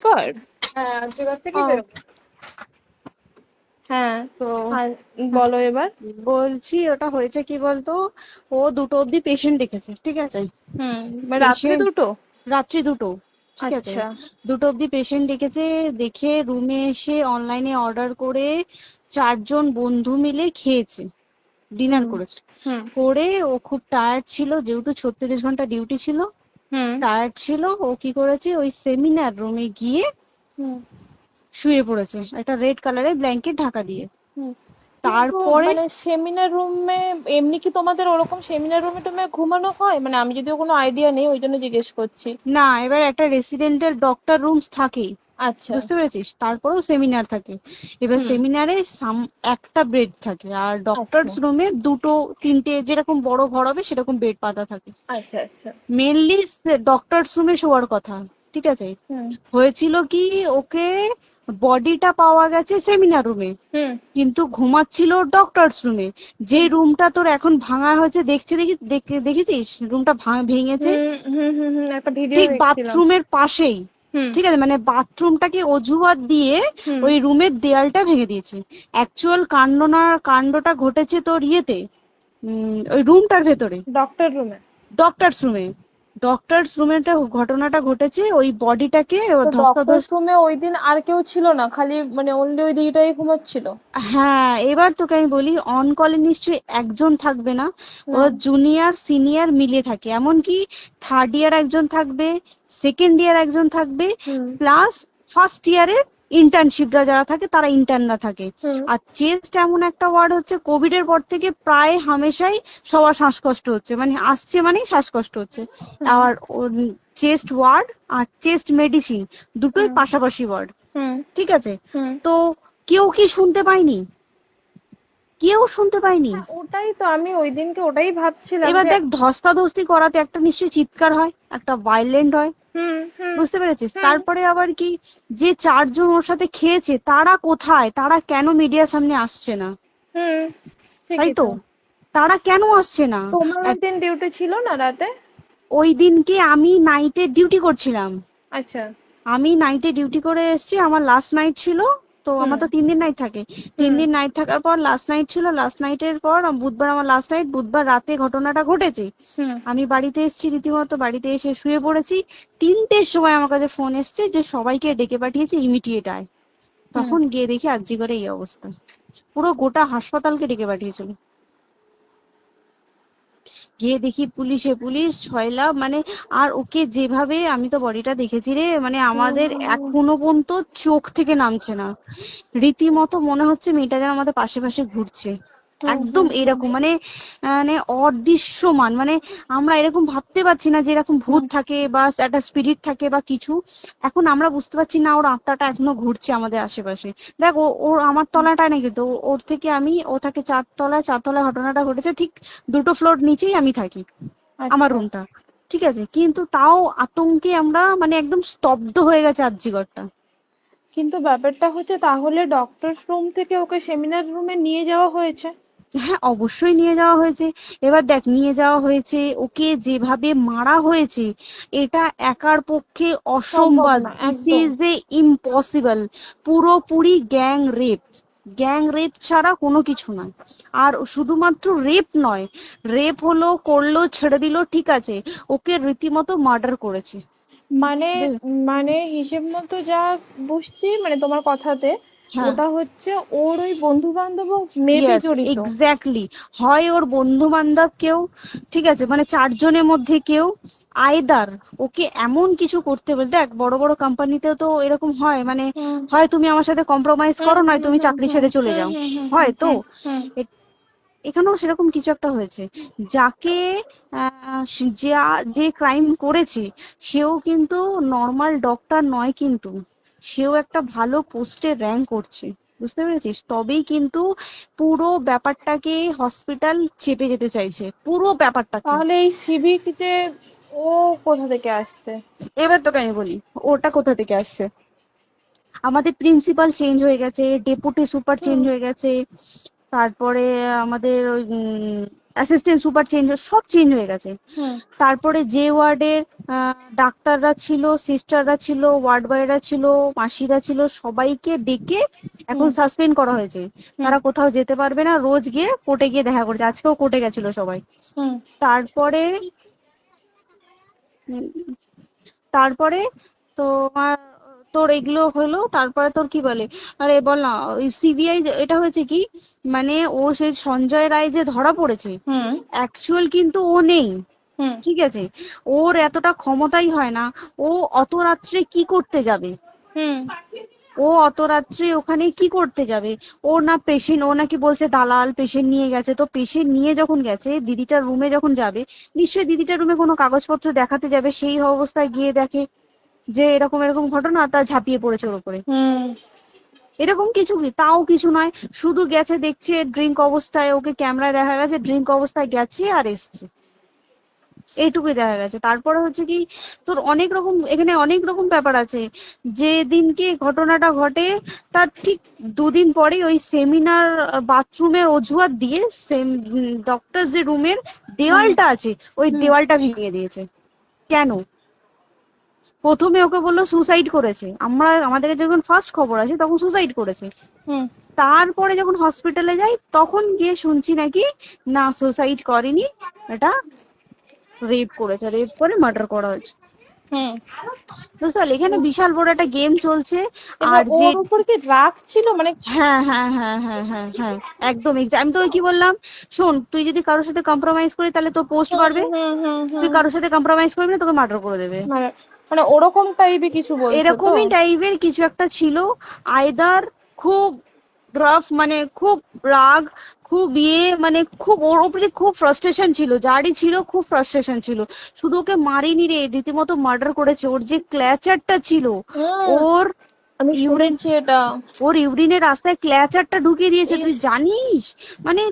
Card? হ্যাঁ, আর্যিকর থেকে ও বেরোবো। হ্যাঁ। তো আর বলো এবার। বলছি ওটা হয়েছে কি বলতো, ও 2টো অব্দি পেশেন্ট দেখেছে, ঠিক আছে। মানে রাত্রি পেশেন্ট 2টো? রাত্রি 2টো, ঠিক আছে। আচ্ছা। 2টো অব্দি পেশেন্ট ডেকেছে, দেখে রুমে এসে অনলাইনে অর্ডার করে 4জন বন্ধু মিলে খেয়েছে, ডিনার হুম করেছে। হুম করে ও খুব টায়ার্ড ছিল, যেহেতু 36 ঘন্টা ডিউটি ছিল, হুম টায়ার্ড ছিল। ও কি করেছে, ওই সেমিনার রুমে গিয়ে হুম শুয়ে পড়েছে একটা রেড কালারের ব্ল্যাঙ্কেট ঢাকা দিয়ে। হুম। কিন্তু তারপরে মানে সেমিনার রুমে এমনি কি তোমাদের ওরকম সেমিনার রুমে টুমে ঘুমানো হয়? মানে আমি যদিও কোনো আইডিয়া নেই, ওই জন্য জিজ্ঞেস করছি। না, এবার একটা রেসিডেন্টাল ডক্টর রুমস থাকেই, আচ্ছা। বুঝতে পেরেছিস, তারপরেও সেমিনার থাকে। এবার হুম। সেমিনারে একটা বেড থাকে, আর আচ্ছা ডক্টরস রুমে 2টো 3টে, যেরকম বড় ঘর হবে সেরকম বেড পাতা থাকে। আচ্ছা আচ্ছা। মেনলি ডক্টরস রুমে শোয়ার কথা, ঠিক আছে। হুম হয়েছিল কি, ওকে বডিটা পাওয়া গেছে সেমিনার রুমে, হুম কিন্তু ঘুমাচ্ছিল ডক্টরস রুমে। যে হুম রুমটা তোর এখন ভাঙা হয়েছে, দেখেছিস রুমটা ভেঙেছে, হুম হুম হুম হুম, একটা ভিডিও ঠিক দেখছিলাম। বাথরুমের পাশেই, হুম ঠিক আছে, মানে বাথরুমটাকে অজুহাত দিয়ে হুম ওই রুমের দেয়ালটা ভেঙে দিয়েছে। অ্যাকচুয়াল কাণ্ডটা ঘটেছে তোর ইয়েতে, ওই রুমটার ভেতরে, ডক্টর রুমে? ডক্টরস রুমে। ডক্টরস রুমেটা ঘটনাটা ঘটেছে, ওই বডিটাকে তো ডক্টর ধস্তাধস্তি। রুমে ওই দিন আর কেউ ছিল না, খালি মানে অনলি ওই দিদিটাই ঘুমাচ্ছিল? হ্যাঁ, এবার তোকে আমি বলি, অন কলে নিশ্চয়ই একজন থাকবে না, না। ওরা জুনিয়র সিনিয়র মিলিয়ে থাকে, এমনকি থার্ড ইয়ার একজন থাকবে, সেকেন্ড ইয়ার একজন থাকবে, হুম প্লাস ফার্স্ট ইয়ারের ইন্টার্নশিপরা যারা থাকে তারা ইন্টার্নরা থাকে। হুম আর চেস্ট এমন একটা ওয়ার্ড হচ্ছে, কোভিড এর পর থেকে প্রায় হামেশাই সবার শ্বাসকষ্ট হচ্ছে, মানে আসছে মানেই শ্বাসকষ্ট হচ্ছে। হুম আর চেস্ট ওয়ার্ড আর চেস্ট মেডিসিন দুটোই হুম পাশাপাশি ওয়ার্ড, হুম ঠিক আছে। হুম। তো কেউ কি শুনতে পায়নি? কেউ শুনতে পায়নি। হ্যাঁ, ওটাই তো আমি ওই দিনকে ওটাই ভাবছিলাম এবার যে। দেখ, ধস্তাধস্তি করাতে একটা নিশ্চয়ই চিৎকার হয়, একটা ভাইলেন্ট হয়, হুম হুম বুঝতে পেরেছিস। হুম তারপরে আবার কি, যে 4জন ওর সাথে খেয়েছে তারা কোথায়, তারা কেন মিডিয়ার সামনে আসছে না, হুম। তাই ঠিকই তো, তো। তারা কেন আসছে না। তোমার ওই এক- দিন ডিউটি ছিল না রাতে? ওই দিনকে আমি নাইটে ডিউটি করছিলাম, আচ্ছা। আমি নাইটে ডিউটি করে এসেছি, আমার লাস্ট নাইট ছিল। তো হুম আমার তো 3 দিন নাইট থাকে, তিন হুম দিন নাইট থাকার পর লাস্ট নাইট ছিল, লাস্ট নাইটের পর বুধবার আমার লাস্ট নাইট, বুধবার রাতে ঘটনাটা ঘটেছে। হুম আমি বাড়িতে এসেছি, রীতিমতো বাড়িতে এসে শুয়ে পড়েছি। 3টের সময় আমার কাছে ফোন এসছে যে সবাইকে ডেকে পাঠিয়েছে, ইমিডিয়েট আয়। হুম। তখন গিয়ে দেখি আরজিকরে এই অবস্থা, পুরো গোটা হাসপাতালকে ডেকে পাঠিয়েছিল। গিয়ে দেখি পুলিশ ছয়লা, মানে, আর ওকে যেভাবে, আমি তো বডিটা দেখেছি রে, মানে আমাদের হুম এখনো পর্যন্ত চোখ থেকে নামছে না, রীতিমতো মনে হচ্ছে মেয়েটা যেন আমাদের পাশে পাশে ঘুরছে, হুম একদম হুম হুম এরকম, মানে মানে অদৃশ্যমান, মানে আমরা এরকম ভাবতে পারছি না যে এরকম ভূত হুম থাকে বা একটা স্পিরিট থাকে বা কিছু। এখন আমরা বুঝতে পারছি না ওর আত্মাটা এখনো ঘুরছে আমাদের আশেপাশে। দেখ, ওর আমার তলাটায় নাকি, তো ওর থেকে ও থাকে 4 তলায়, 4 তলায় ঘটনাটা ঘটেছে, ঠিক 2টো ফ্লোর নিচেই আমি থাকি, আমার আচ্ছা। রুমটা, ঠিক আছে। কিন্তু তাও আতঙ্কে আমরা মানে একদম স্তব্ধ হয়ে গেছে আরজিকরটা। কিন্তু ব্যাপারটা হচ্ছে, তাহলে ডক্টর রুম থেকে ওকে সেমিনার রুমে নিয়ে যাওয়া হয়েছে? হ্যাঁ, অবশ্যই নিয়ে যাওয়া হয়েছে। এবার দেখ, নিয়ে যাওয়া হয়েছে, ওকে যেভাবে মারা হয়েছে, এটা একার পক্ষে সম্ভব অসম্ভব, না দিস একদম। Is a impossible. পুরোপুরি গ্যাং রেপ, গ্যাং রেপ ছাড়া কোনো কিছু নয়। আর শুধুমাত্র রেপ নয়, রেপ হলো, করলো, ছেড়ে দিল, ঠিক আছে, ওকে রীতিমতো মার্ডার করেছে। মানে বে- মানে হিসেব মতো যা বুঝছি মানে তোমার কথাতে, হ্যাঁ, ওটা হচ্ছে ওর ওই বন্ধু বান্ধব মেবি ইয়েস, জড়িত। এক্স্যাক্টলি। হয় ওর বন্ধু বান্ধব কেউ, ঠিক আছে, মানে 4জনের মধ্যে কেউ, আইদার ওকে এমন কিছু করতে বলতে, দেখ বড় বড় কোম্পানিতেও তো এরকম হয়, মানে হুম হয় তুমি আমার সাথে কম্প্রোমাইজ হুম করো, নয় হুম তুমি হুম চাকরি হুম ছেড়ে চলে হুম যাও, হুম হুম হুম হয় তো। হুম হুম। এ- এখানেও সেরকম কিছু একটা হয়েছে, যাকে যে ক্রাইম করেছে সেও কিন্তু নর্মাল ডক্টর নয়, কিন্তু সেও একটা ভালো পোস্টে র্যাঙ্ক করছে, বুঝতে পেরেছিস, তবেই কিন্তু পুরো ব্যাপারটাকে হসপিটাল চেপে যেতে চাইছে, পুরো ব্যাপারটাকে। তাহলে এই সিভিক যে, ও কোথা থেকে আসছে? এবার তোকে আমি বলি ওটা কোথা থেকে আসছে। আমাদের প্রিন্সিপাল চেঞ্জ হয়ে গেছে, ডেপুটি সুপার চেঞ্জ হুম হয়ে গেছে, তারপরে আমাদের ওই অ্যাসিস্ট্যান্ট সুপার চেঞ্জ, সব চেঞ্জ হয়ে গেছে। হুম তারপরে যে ওয়ার্ডের ডাক্তাররা ছিল, সিস্টাররা ছিল, ওয়ার্ড বয়রা ছিল, মাসিরা ছিল, সবাইকে ডেকে এখন হুম সাসপেন্ড করা হয়েছে। হুম তারা কোথাও যেতে পারবে না, রোজ গিয়ে কোর্টে গিয়ে দেখা করেছে, আজকেও কোর্টে গেছিল সবাই। হুম তারপরে উম, তারপরে তোমার তোর এগুলো হলো, তারপরে তোর কি বলে, আরে বল না, ওই সিবিআই এটা হয়েছে কি, মানে ও সেই সঞ্জয় রায় যে ধরা পড়েছে, হুম অ্যাকচুয়াল কিন্তু ও নেই, হুম ঠিক আছে? ওর এতটা ক্ষমতাই হয় না। ও অত রাত্রে কি করতে যাবে? হুম ও অত রাত্রে ওখানে কি করতে যাবে? ও না পেশেন্ট, ও নাকি বলছে দালাল পেশেন্ট নিয়ে গেছে, তো পেশেন্ট নিয়ে যখন গেছে দিদিটার রুমে যখন যাবে, নিশ্চয়ই দিদিটার রুমে কোনো কাগজপত্র দেখাতে যাবে, সেই অবস্থায় গিয়ে দেখে যে এরকম এরকম ঘটনা, তা ঝাঁপিয়ে পড়েছে ওর উপরে। হুম এরকম কিছু কি, তাও কিছু নয়, শুধু গেছে দেখছে ড্রিঙ্ক অবস্থায়, ওকে ক্যামেরায় দেখা গেছে ড্রিঙ্ক অবস্থায় গেছে আর এসছে, এইটুকুই দেখা গেছে। তারপরে হচ্ছে কি, তোর অনেক রকম এখানে অনেক রকম ব্যাপার আছে। যে দিনকে ঘটনাটা ঘটে তার ঠিক দুদিন পরে ওই সেমিনার বাথরুমের অজুহাত দিয়ে ডক্টর যে রুমের হুম দেওয়ালটা আছে ওই হুম দেওয়ালটা ভেঙে দিয়েছে। কেন? প্রথমে ওকে বললো সুসাইড করেছে, আমাদের যখন ফার্স্ট খবর আসে তখন সুসাইড করেছে। হুম তারপরে যখন হসপিটালে যাই তখন গিয়ে শুনছি নাকি না সুসাইড করেনি, এটা রেপ করেছে, রেপ করে মার্ডার করা হয়েছে। হুম বুঝতে পারলি, এখানে বিশাল বড় একটা গেম চলছে। এবার আর যে ওর উপর কি রাগ ছিল মানে? হ্যাঁ হ্যাঁ হ্যাঁ হ্যাঁ হ্যাঁ হ্যাঁ, একদম আমি তো কি বললাম, শোন তুই যদি কারোর সাথে কম্প্রোমাইজ করিস তাহলে তোর পোস্ট হুম বাড়বে, হুম হুম তুই হুম কারোর সাথে কম্প্রোমাইজ করবি না তোকে মার্ডার করে দেবে। মানে মানে ওরকম টাইপের কিছু বলছো তো? এরকমই টাইপের কিছু একটা ছিল। আইদার খুব রাফ, মানে খুব রাগ, খুব মানে খুব ওর উপরে খুব ফ্রাস্ট্রেশন ছিল, যারই ছিল খুব ফ্রাস্ট্রেশন ছিল। শুধু ওকে মারিনি রে, রীতিমতো মার্ডার করেছে। ওর যে ক্ল্যাচারটা ছিল, হুম ওর আমি ইউরিন, শুনেছি এটা। ওর ইউরিনের রাস্তায় ক্ল্যাচারটা ঢুকিয়ে দিয়েছে, তুই ইস, জানিস? মানে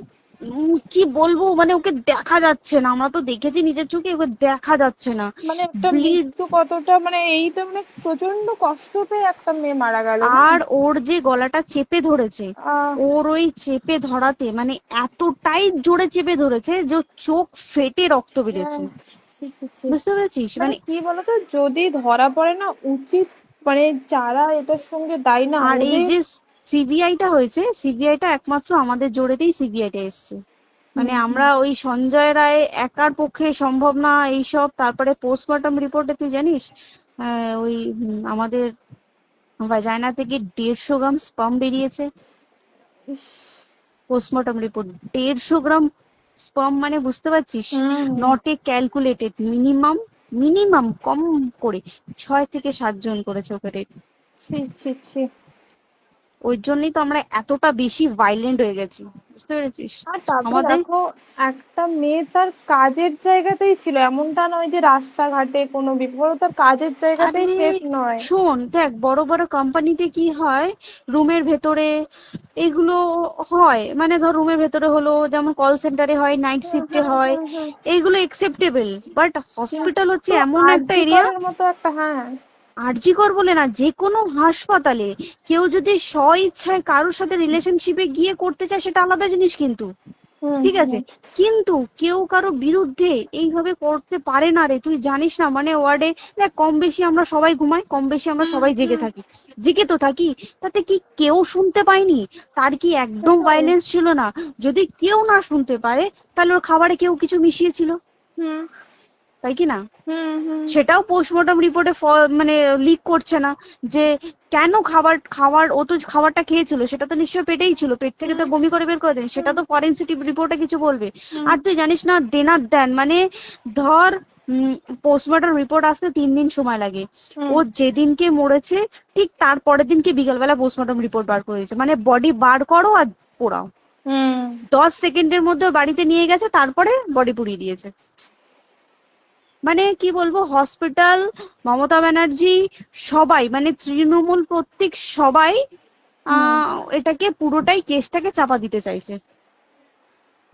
কি বলবো, মানে ওকে দেখা যাচ্ছে না, আমরা তো দেখেছি নিজের চোখে, ওকে দেখা যাচ্ছে না। মানে একটা ব্লিড। মৃত্যু কতটা, মানে এইটা মানে প্রচন্ড কষ্ট পেয়ে একটা মেয়ে মারা গেল না? আর ওর যে গলাটা চেপে ধরেছে, আহ ওর ওই চেপে ধরাতে মানে এতটাই জোরে চেপে ধরেছে যে ওর চোখ ফেটে রক্ত বেরিয়েছে। আহ, ছি, ছি, ছি। বুঝতে পেরেছিস? মানে মানে কি বলতো, যদি ধরা পড়ে না উচিত, মানে যারা এটার সঙ্গে দায়ী না আর এই ওদের। যে সিবিআইটা হয়েছে, সিবিআইটা একমাত্র আমাদের জোরেতেই সিবিআইটা এসছে। মানে হুম হুম আমরা ওই সঞ্জয় রায় একার পক্ষে সম্ভব না এইসব। তারপরে পোস্টমর্টম রিপোর্টে তুই জানিস ওই আমাদের ভাজাইনা থেকে 150 গ্রাম স্পাম বেরিয়েছে। ইস, পোস্টমর্টম রিপোর্ট 150 গ্রাম স্পাম, মানে বুঝতে পারছিস? Hmm not a calculated, minimum minimum কম করে 6 থেকে 7 জন করেছে ওকে রেট। ছি ছি ছি। ওই জন্যই তো আমরা এতটা বেশি ভাইলেন্ট হয়ে গেছি, বুঝতে পেরেছিস? আর তারপর আমাদের দেখো, একটা মেয়ে তার কাজের জায়গাতেই ছিল, এমনটা নয় যে রাস্তাঘাটে কোনো বিপদ, ও তার কাজের আরে জায়গাতেই সেফ নয়। শোন দেখ, বড় বড় কোম্পানিতে কি হয়, রুমের ভেতরে এগুলো হয়, মানে ধর রুমের ভেতরে হলো, যেমন কল সেন্টারে হয়, নাইট হুম শিফটে হুম হয়, হুম হুম। এইগুলো একসেপ্টেবল। বাট হসপিটাল হচ্ছে কিন্তু এমন একটা আরজি এরিয়া, করের মতো একটা, হ্যাঁ। আরজি কর বলে না, যে কোনো হাসপাতালে কেউ যদি স্ব ইচ্ছায় কারোর সাথে রিলেশনশিপে গিয়ে করতে চায় সেটা আলাদা জিনিস কিন্তু, হুম ঠিক আছে? হুম কিন্তু কেউ কারো বিরুদ্ধে এইভাবে করতে পারে না রে, তুই জানিস না? মানে ওয়ার্ডে দেখ, কম বেশি আমরা সবাই ঘুমাই, কম বেশি আমরা হুম সবাই জেগে হুম। থাকি, জেগে তো থাকি। তাতে কি কেউ শুনতে পায়নি? তার কি একদম সেটাই। ভাইলেন্স ছিল না? যদি কেউ না শুনতে পারে তাহলে ওর খাবারে কেউ কিছু মিশিয়েছিল, হুম তাই কি না? হুম হুম সেটাও পোস্টমর্টম রিপোর্টে মানে লিক করছে না যে কেন খাবার খাবার ও তো খাবারটা খেয়েছিল, সেটা তো নিশ্চয়ই পেটেই ছিল, পেট থেকে তো হুম বমি করে বের করে দেন, সেটা হুম তো ফরেনসিক রিপোর্টে কিছু বলবে। হুম আর তুই জানিস না, দেনার দেন মানে ধর পোস্টমর্টম রিপোর্ট আসতে 3 দিন সময় লাগে। হুম ও যেদিনকে মরেছে ঠিক তার পরের দিনকে বিকালবেলা পোস্টমর্টম রিপোর্ট বার করে দিয়েছে, মানে বডি বার করো আর পোড়াও, হুম। 10 সেকেন্ডের মধ্যে ওর বাড়িতে নিয়ে গেছে, তারপরে বডি পুড়িয়ে দিয়েছে। মানে কি বলবো, হসপিটাল, মমতা ব্যানার্জি, সবাই মানে তৃণমূল প্রত্যেক সবাই হুম এটাকে পুরোটাই কেসটাকে চাপা দিতে চাইছে,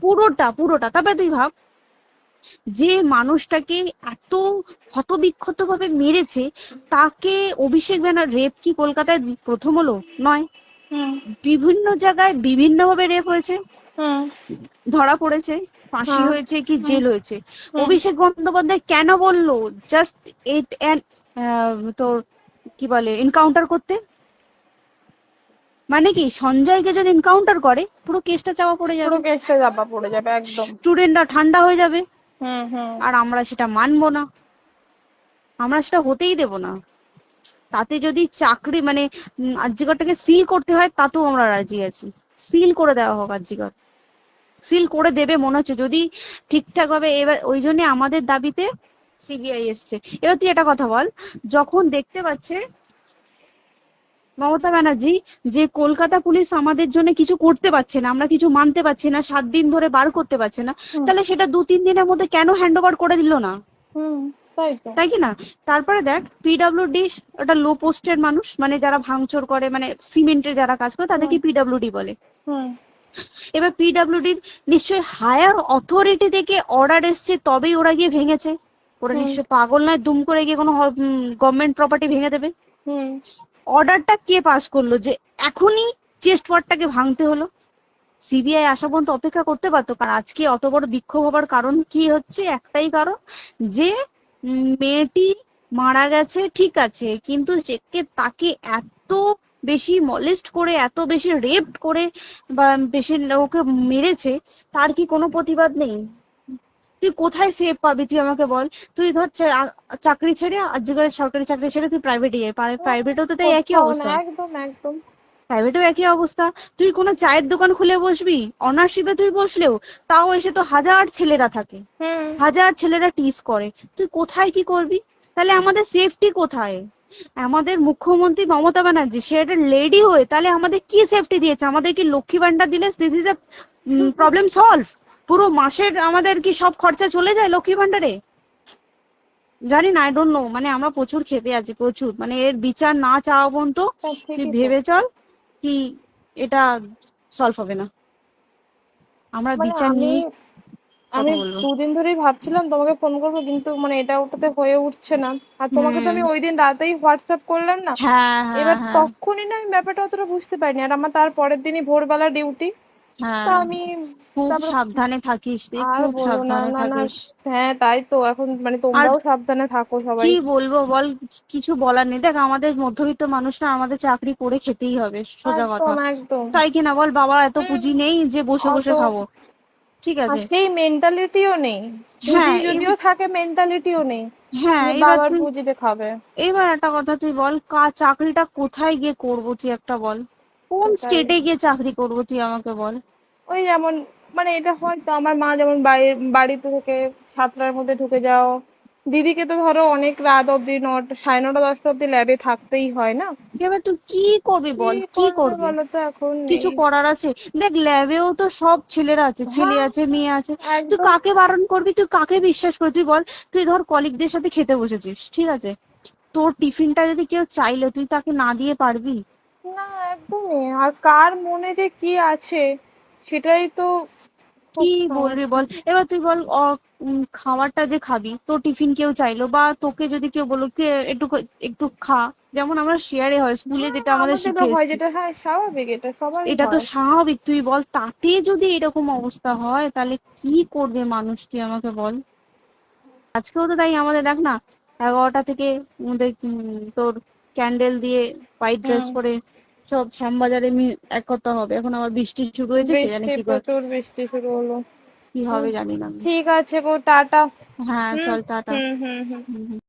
পুরোটা পুরোটা। তবে তুই ভাব, যে মানুষটাকে এত ক্ষতবিক্ষত ভাবে মেরেছে, তাকে অভিষেক ব্যানার রেপ কি কলকাতায় প্রথম হলো? নয়, হুম বিভিন্ন জায়গায় বিভিন্ন ভাবে রেপ হয়েছে, হুম ধরা পড়েছে, ফাঁসি হ্যাঁ। হয়েছে কি হুম। জেল হয়েছে। হুম। অভিষেক বন্দ্যোপাধ্যায় কেন বললো জাস্ট এট তোর কি বলে এনকাউন্টার করতে? মানে কি সঞ্জয়কে যদি এনকাউন্টার করে পুরো কেসটা চাপা পড়ে পুরো যাবে, কেসটা চাপা পড়ে যাবে একদম। স্টুডেন্টরা ঠান্ডা হয়ে যাবে, হুম হুম। আর আমরা সেটা মানবো না, আমরা সেটা হতেই দেব না। তাতে যদি চাকরি মানে আরজিকরটাকে সিল করতে হয় তাতেও আমরা রাজি আছি, সিল করে দেওয়া হোক আরজিকর, সিল করে দেবে মনে হচ্ছে যদি ঠিকঠাক ভাবে। এবার ওই জন্য আমাদের দাবিতে সিবিআই এসছে। এবার তুই একটা কথা বল, যখন দেখতে পাচ্ছে মমতা ব্যানার্জি যে কলকাতা পুলিশ আমাদের জন্য কিছু করতে পারছে না, আমরা কিছু মানতে পারছি না, 7 দিন ধরে বার করতে পারছে না, হুম। তাহলে সেটা 2-3 দিনের মধ্যে কেন হ্যান্ড ওভার করে দিল না? হুম। তাই তো। তাই কি না? তারপরে দেখ পিডব্লিউডি একটা লো পোস্টের মানুষ, মানে যারা ভাঙচুর করে, মানে সিমেন্টের যারা কাজ করে তাদেরকে হুম। পিডব্লিউডি বলে। হুম। এবার পিডব্লিউডির নিশ্চয়ই হায়ার অথরিটি থেকে অর্ডার এসছে তবেই ওরা গিয়ে ভেঙেছে। ওরা হুম। নিশ্চয়ই পাগল নয় দুম করে গিয়ে কোনো গভর্নমেন্ট প্রপার্টি ভেঙে দেবে। হুম। অর্ডারটা কে পাস করলো যে এখনই চেস্ট ওয়ার্ডটাকে ভাঙতে হলো? সিবিআই আসা পর্যন্ত অপেক্ষা করতে পারতো। কারণ আজকে অত বড় বিক্ষোভ হবার কারণ কি হচ্ছে? একটাই কারণ, যে মেয়েটি মারা গেছে ঠিক আছে, কিন্তু তাকে এত বেশি মলেস্ট করে, এত বেশি রেপ করে বা বেশি ওকে মেরেছে, তার কি কোনো প্রতিবাদ নেই? তুই কোথায় সেফ পাবি তুই আমাকে বল? তুই ধর চাকরি ছেড়ে আজকের সরকারি চাকরি ছেড়ে তুই প্রাইভেটে যাই, প্রাইভেটেও তো তাই একই কোথাও না, অবস্থা, একদম একদম। প্রাইভেটেও একই অবস্থা। তুই কোনো চায়ের দোকান খুলে বসবি, অনার্সশিপে তুই বসলেও তাও এসে তো হাজার ছেলেরা থাকে, হুম। হাজার ছেলেরা টিজ করে, তুই কোথায় কি করবি? তাহলে আমাদের সেফটি কোথায়? আমাদের মুখ্যমন্ত্রী মমতা ব্যানার্জি সে একটা লেডি হয়ে তাহলে আমাদের কি সেফটি দিয়েছে? আমাদের কি লক্ষ্মী ভান্ডার দিলে this is a problem solve? পুরো মাসের আমাদের কি সব খরচা চলে যায় লক্ষ্মী ভান্ডারে? জানি না, আই ডোন্ট নো। মানে আমরা প্রচুর ক্ষেপে আছি, প্রচুর। মানে এর বিচার না চাওয়া পর্যন্ত তা তুই ঠিকই তো। ভেবে চল কি এটা সলভ হবে না। আমরা মানে বিচার আমি নিয়ে আমি কথা বলবো। 2 দিন ধরেই ভাবছিলাম তোমাকে ফোন করবো, কিন্তু মানে এটা ওটাতে হয়ে উঠছে না। আর তোমাকে তো হুম। আমি ওই দিন রাতেই হোয়াটসঅ্যাপ করলাম না। হ্যাঁ হ্যাঁ এবার হ্যাঁ তখনই না আমি ব্যাপারটা অতটা বুঝতে পারিনি, আর আমার তার পরের দিনই ভোরবেলা ডিউটি। তা হ্যাঁ। আমি খুব তারপর সাবধানে থাকিস রে, আর খুব বলো না, সাবধানে না না। থাকিস। হ্যাঁ তাই তো, এখন মানে আর তোমরাও সাবধানে থাকো সবাই। কি বলবো বল, কিছু বলার নেই। দেখ আমাদের মধ্যবিত্ত মানুষরা, আমাদের চাকরি করে খেতেই হবে, সোজা কথা। একদম একদম। তাই কিনা বল? বাবার এত হুম। পুঁজি নেই যে বসে অত বসে খাবো, ঠিক আর আছে? সেই মেন্টালিটিও নেই। পুঁজি হ্যাঁ যদিও থাকে, মেন্টালিটিও নেই হ্যাঁ যে এবার বাবার তুই, পুঁজিতে খাবে। এবার একটা কথা তুই বল, চাকরিটা কোথায় গিয়ে করবো তুই একটা বল? কোন সেটাই। স্টেটে গিয়ে চাকরি করবো তুই আমাকে বল? ওই যেমন, মানে এটা হয়তো আমার মা যেমন বাড়িতে থেকে 7টার মধ্যে ঢুকে যাও, দিদিকে তো ধরো অনেক রাত অব্দি 9টা, 9:30, 10টা অব্দি ল্যাবে থাকতেই হয় না। এবার তুই কি করবি কি বল, কি করবে করবি? বলো তো, এখন কিছু নেই। করার আছে? দেখ ল্যাবেও তো সব ছেলেরা আছে, ছেলে হ্যাঁ আছে মেয়ে আছে। তুই একদম। কাকে বারণ করবি, তুই কাকে বিশ্বাস করবি তুই বল? তুই ধর কলিগদের সাথে খেতে বসেছিস, ঠিক আছে, তোর টিফিনটা যদি কেউ চাইলো তুই তাকে না দিয়ে পারবি? না একদমই, আর কার মনে যে কি আছে সেটাই তো কি খুব বলবি সমস্যা। বল? এবার তুই বল খাবারটা যে খাবি, তোর টিফিন কেউ চাইলো বা তোকে যদি কেউ বললো কে একটু একটু খা, যেমন আমরা শেয়ারে হয় স্কুলে হ্যাঁ যেটা আমাদের আমাদেরও শিখে হয়, এসেছি, যেটা হ্যাঁ স্বাভাবিক, এটা সবারই এটা তো হয়। স্বাভাবিক। তুই বল তাতে যদি এরকম অবস্থা হয় তাহলে কি করবে মানুষ, তুই আমাকে বল? আজকেও তো তাই আমাদের দেখ না, 11টা থেকে আমাদের তোর ক্যান্ডেল দিয়ে হোয়াইট ড্রেস হুম। পরে সব শ্যামবাজারে একতা হবে। এখন আবার বৃষ্টি শুরু হয়েছে, কে জানে বৃষ্টি, কি প্রচুর বৃষ্টি শুরু হলো। কি হুম। হবে জানি না। ঠিক আছে গো, টাটা। হ্যাঁ হুম চল টাটা। হুম হুম হুম। হুম হুম।